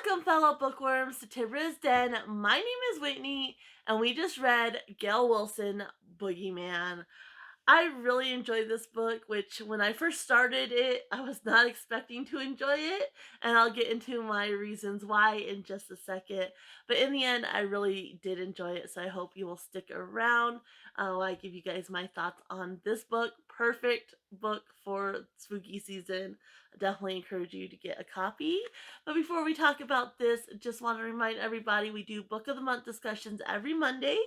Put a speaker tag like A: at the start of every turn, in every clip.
A: Welcome, fellow bookworms, to Tibra's Den. My name is Whitney, and we just read Gayle Wilson, Boogeyman. I really enjoyed this book, which when I first started it, I was not expecting to enjoy it, and I'll get into my reasons why in just a second. But in the end, I really did enjoy it, so I hope you will stick around while I give you guys my thoughts on this book. Perfect book for spooky season. I definitely encourage you to get a copy. But before we talk about this, just want to remind everybody we do Book of the Month discussions every Monday.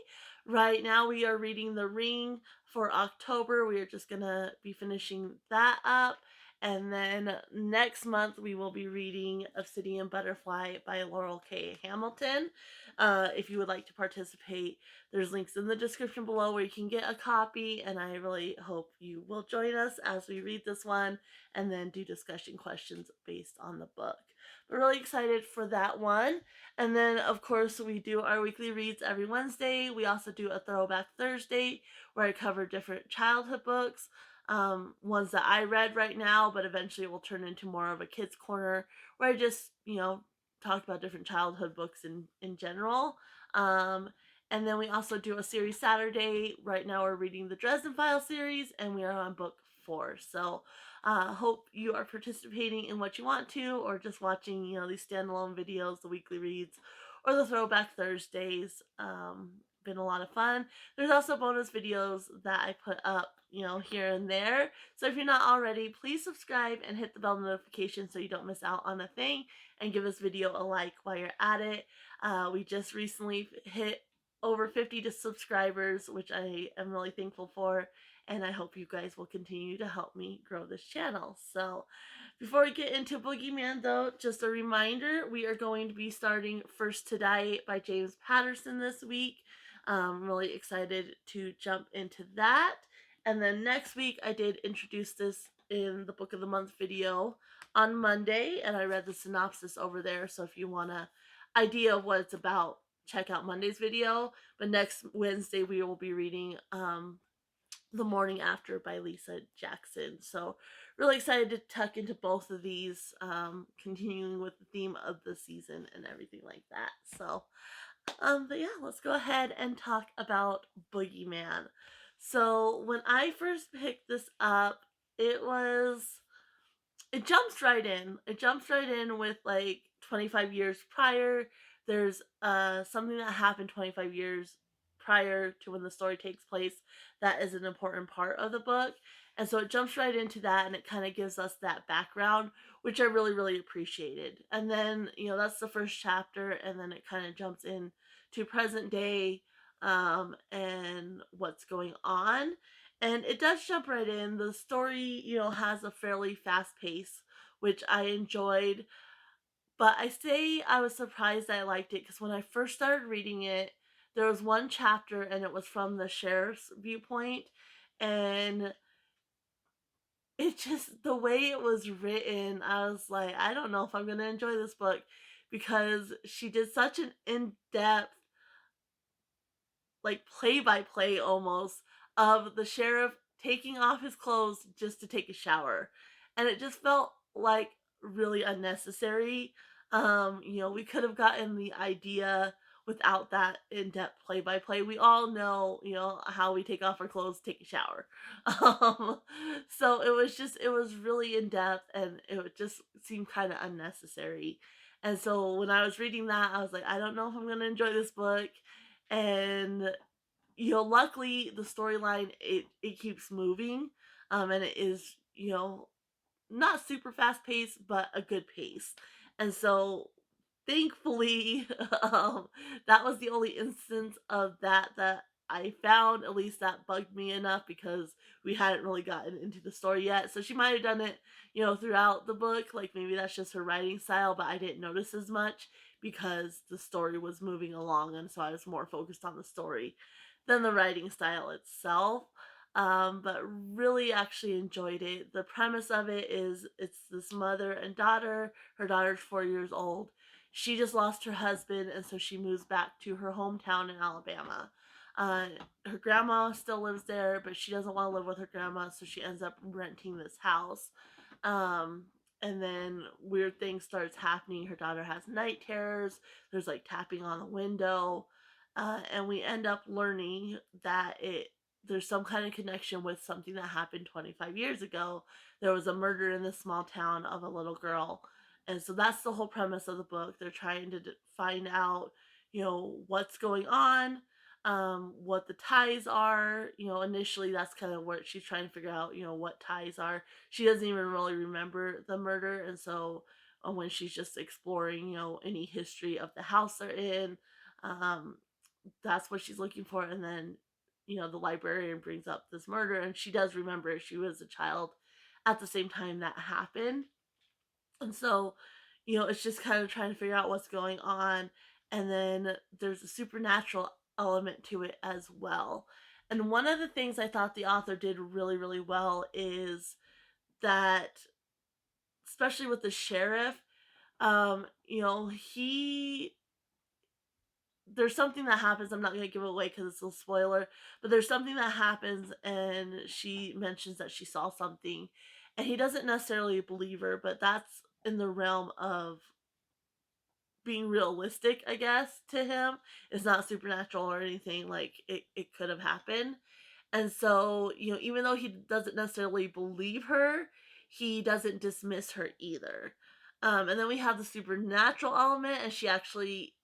A: Right now, we are reading The Ring for October. We are just going to be finishing that up. And then next month, we will be reading Obsidian Butterfly by Laurel K. Hamilton. If you would like to participate, there's links in the description below where you can get a copy. And I really hope you will join us as we read this one and then do discussion questions based on the book. We're really excited for that one. And then, of course, we do our weekly reads every Wednesday. We also do a Throwback Thursday where I cover different childhood books, ones that I read right now, but eventually it will turn into more of a kids' corner where I just, talk about different childhood books in general. Um, and then we also do a series Saturday. Right now we're reading the Dresden Files series, and we are on book 4. So hope you are participating in what you want to, or just watching, these standalone videos, the weekly reads, or the Throwback Thursdays. Been a lot of fun. There's also bonus videos that I put up, here and there. So if you're not already, please subscribe and hit the bell notification so you don't miss out on a thing, and give this video a like while you're at it. We just recently hit over 50 subscribers, which I am really thankful for, and I hope you guys will continue to help me grow this channel. So before we get into Boogeyman, though, just a reminder, we are going to be starting First to Die by James Patterson this week. I'm really excited to jump into that. And then next week, I did introduce this in the Book of the Month video on Monday, and I read the synopsis over there. So if you want an idea of what it's about, check out Monday's video. But next Wednesday, we will be reading The Morning After by Lisa Jackson. So really excited to tuck into both of these, continuing with the theme of the season and everything like that. So but yeah, let's go ahead and talk about Boogeyman. So when I first picked this up, it was it jumps right in. It jumps right in with like 25 years prior. There's something that happened 25 years prior to when the story takes place that is an important part of the book. And so it jumps right into that, and it kind of gives us that background, which I really, really appreciated. And then, that's the first chapter, and then it kind of jumps in to present day, and what's going on. And it does jump right in. The story, has a fairly fast pace, which I enjoyed. But I say I was surprised I liked it because when I first started reading it, there was one chapter and it was from the sheriff's viewpoint. And it just, the way it was written, I was like, I don't know if I'm going to enjoy this book, because she did such an in depth, like play by play almost, of the sheriff taking off his clothes just to take a shower. And it just felt like really unnecessary. We could have gotten the idea without that in-depth play-by-play. We all know, how we take off our clothes, take a shower. Um, so it was really in-depth, and it just seemed kind of unnecessary. And so when I was reading that, I was like, I don't know if I'm going to enjoy this book. And luckily the storyline, it keeps moving, and it is, not super fast paced, but a good pace. And so thankfully, that was the only instance of that I found, at least that bugged me enough, because we hadn't really gotten into the story yet. So she might have done it, throughout the book. Like maybe that's just her writing style, but I didn't notice as much because the story was moving along, and so I was more focused on the story than the writing style itself. But really actually enjoyed it. The premise of it is it's this mother and daughter. Her daughter's 4 years old. She just lost her husband, and so she moves back to her hometown in Alabama. Uh, Her grandma still lives there, but she doesn't want to live with her grandma, so she ends up renting this house. Um, and then weird things starts happening. Her daughter has night terrors. There's like tapping on the window, and we end up learning that it there's some kind of connection with something that happened 25 years ago. There was a murder in this small town of a little girl, and so that's the whole premise of the book. They're trying to find out, what's going on, what the ties are. Initially that's kind of where she's trying to figure out, what ties are. She doesn't even really remember the murder, and so when she's just exploring, any history of the house they're in, um, that's what she's looking for. And then, the librarian brings up this murder, and she does remember she was a child at the same time that happened. And so, it's just kind of trying to figure out what's going on. And then there's a supernatural element to it as well. And one of the things I thought the author did really, really well is that, especially with the sheriff, he there's something that happens. I'm not going to give it away because it's a spoiler, but there's something that happens, and she mentions that she saw something, and he doesn't necessarily believe her, but that's in the realm of being realistic, I guess, to him. It's not supernatural or anything. Like, it could have happened. And so, even though he doesn't necessarily believe her, he doesn't dismiss her either. And then we have the supernatural element, and she actually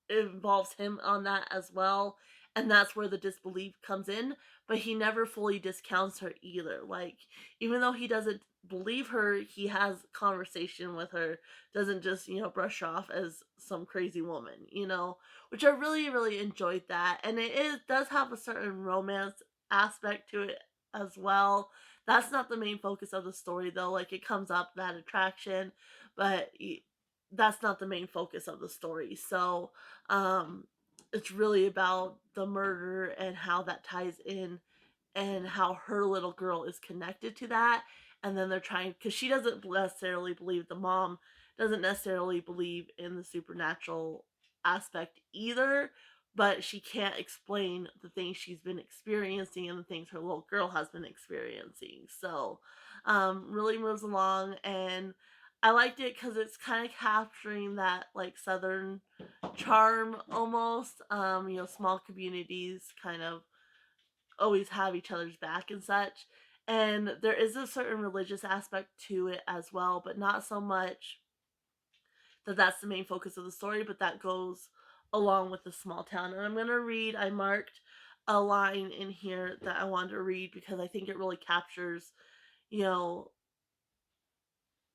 A: involves him on that as well. And that's where the disbelief comes in. But he never fully discounts her either. Like, even though he doesn't believe her, he has conversation with her, doesn't just, brush her off as some crazy woman, which I really, really enjoyed that. And does have a certain romance aspect to it as well. That's not the main focus of the story though. Like, it comes up, that attraction, but that's not the main focus of the story. So, um it's really about the murder and how that ties in, and how her little girl is connected to that. And then they're trying, because she doesn't necessarily believe, the mom doesn't necessarily believe in the supernatural aspect either, but she can't explain the things she's been experiencing and the things her little girl has been experiencing. So, really moves along, and I liked it because it's kind of capturing that like southern charm almost. Small communities kind of always have each other's back and such. And there is a certain religious aspect to it as well, but not so much that that's the main focus of the story, but that goes along with the small town. And I'm going to read, I marked a line in here that I wanted to read because I think it really captures, you know,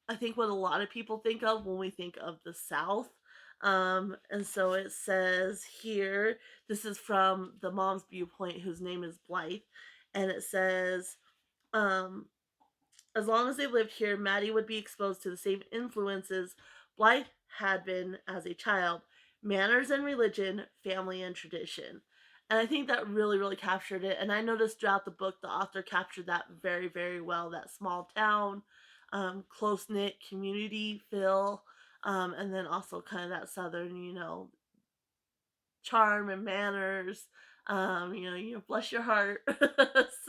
A: I think what a lot of people think of when we think of the South. And so it says here, this is from the mom's viewpoint, whose name is Blythe, and it says, um, as long as they lived here, Maddie would be exposed to the same influences Blythe had been as a child: manners and religion, family and tradition. And I think that really, really captured it. And I noticed throughout the book, the author captured that very, very well, that small town, close knit community feel, and then also kind of that southern, charm and manners. Bless your heart.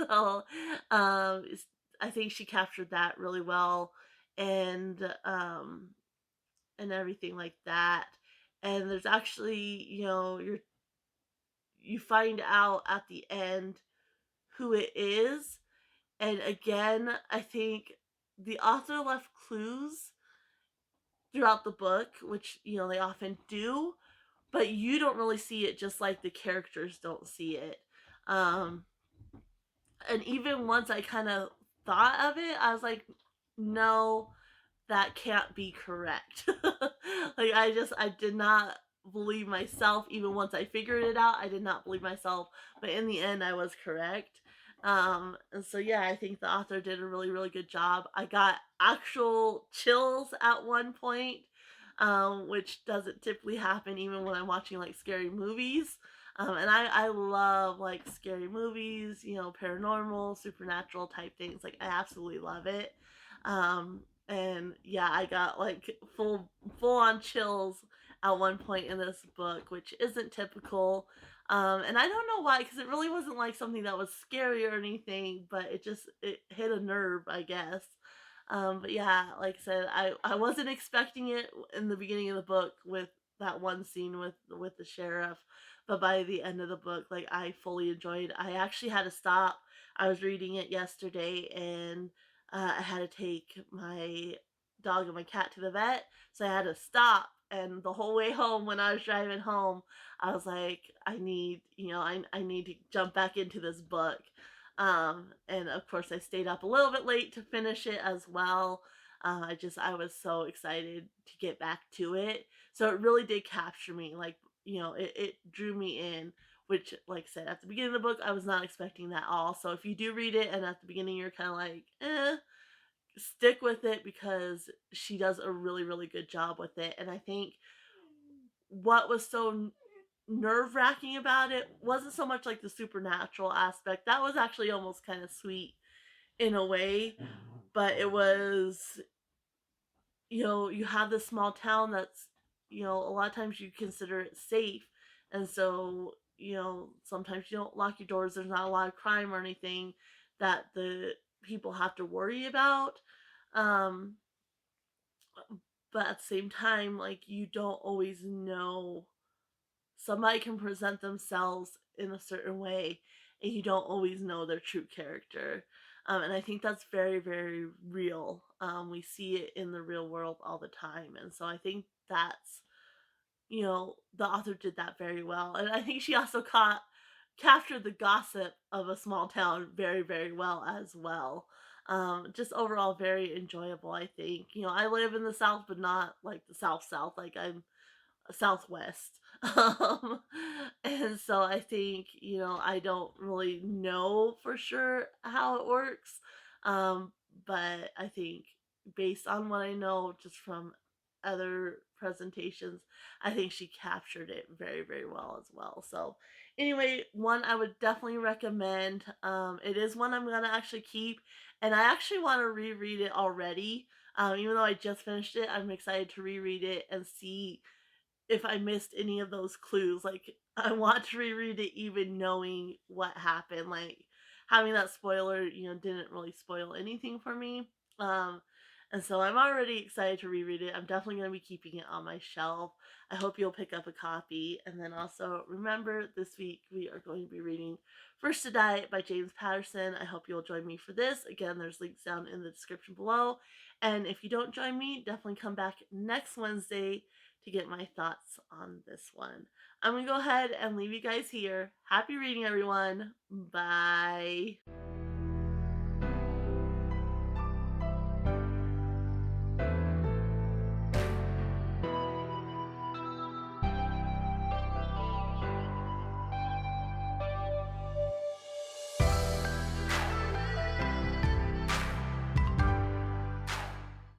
A: So, I think she captured that really well, and and everything like that. And there's actually, you find out at the end who it is. And again, I think the author left clues throughout the book, which, they often do, but you don't really see it, just like the characters don't see it. Um, and even once I kind of thought of it, I was like, no, that can't be correct. Like, I did not believe myself. Even once I figured it out, I did not believe myself, but in the end I was correct. And so yeah, I think the author did a really, really good job. I got actual chills at one point, which doesn't typically happen even when I'm watching like scary movies. And I love like scary movies, paranormal, supernatural type things. Like, I absolutely love it. And yeah, I got like full on chills at one point in this book, which isn't typical. And I don't know why, because it really wasn't like something that was scary or anything, but it hit a nerve, I guess. But yeah, like I said, I wasn't expecting it in the beginning of the book with that one scene with the sheriff, but by the end of the book, like I fully enjoyed. I actually had to stop. I was reading it yesterday, and I had to take my dog and my cat to the vet, so I had to stop. And the whole way home, when I was driving home, I was like, I need, I need to jump back into this book. And of course, I stayed up a little bit late to finish it as well. I was so excited to get back to it. So it really did capture me. Like, it drew me in, which, like I said, at the beginning of the book, I was not expecting that all. So if you do read it and at the beginning you're kind of like, stick with it because she does a really, really good job with it. And I think what was so nerve wracking about it wasn't so much like the supernatural aspect. That was actually almost kind of sweet in a way, but it was, you have this small town that's, a lot of times you consider it safe. And so, sometimes you don't lock your doors. There's not a lot of crime or anything that the people have to worry about. Um, but at the same time, like, you don't always know. Somebody can present themselves in a certain way and you don't always know their true character. And I think that's very, very real. We see it in the real world all the time. And so I think that's, the author did that very well. And I think she also captured the gossip of a small town very, very well as well. Just overall very enjoyable, I think. I live in the South, but not like the South South. Like I'm Southwest. Um, and so I think, I don't really know for sure how it works. Um, but I think based on what I know just from other presentations, I think she captured it very, very well as well. So anyway, one I would definitely recommend. It is one I'm gonna actually keep, and I actually want to reread it already. Even though I just finished it, I'm excited to reread it and see if I missed any of those clues. Like, I want to reread it even knowing what happened. Like, having that spoiler, didn't really spoil anything for me. Um, and so I'm already excited to reread it. I'm definitely going to be keeping it on my shelf. I hope you'll pick up a copy. And then also remember, this week we are going to be reading First to Die by James Patterson. I hope you'll join me for this. Again, there's links down in the description below. And if you don't join me, definitely come back next Wednesday to get my thoughts on this one. I'm going to go ahead and leave you guys here. Happy reading, everyone. Bye.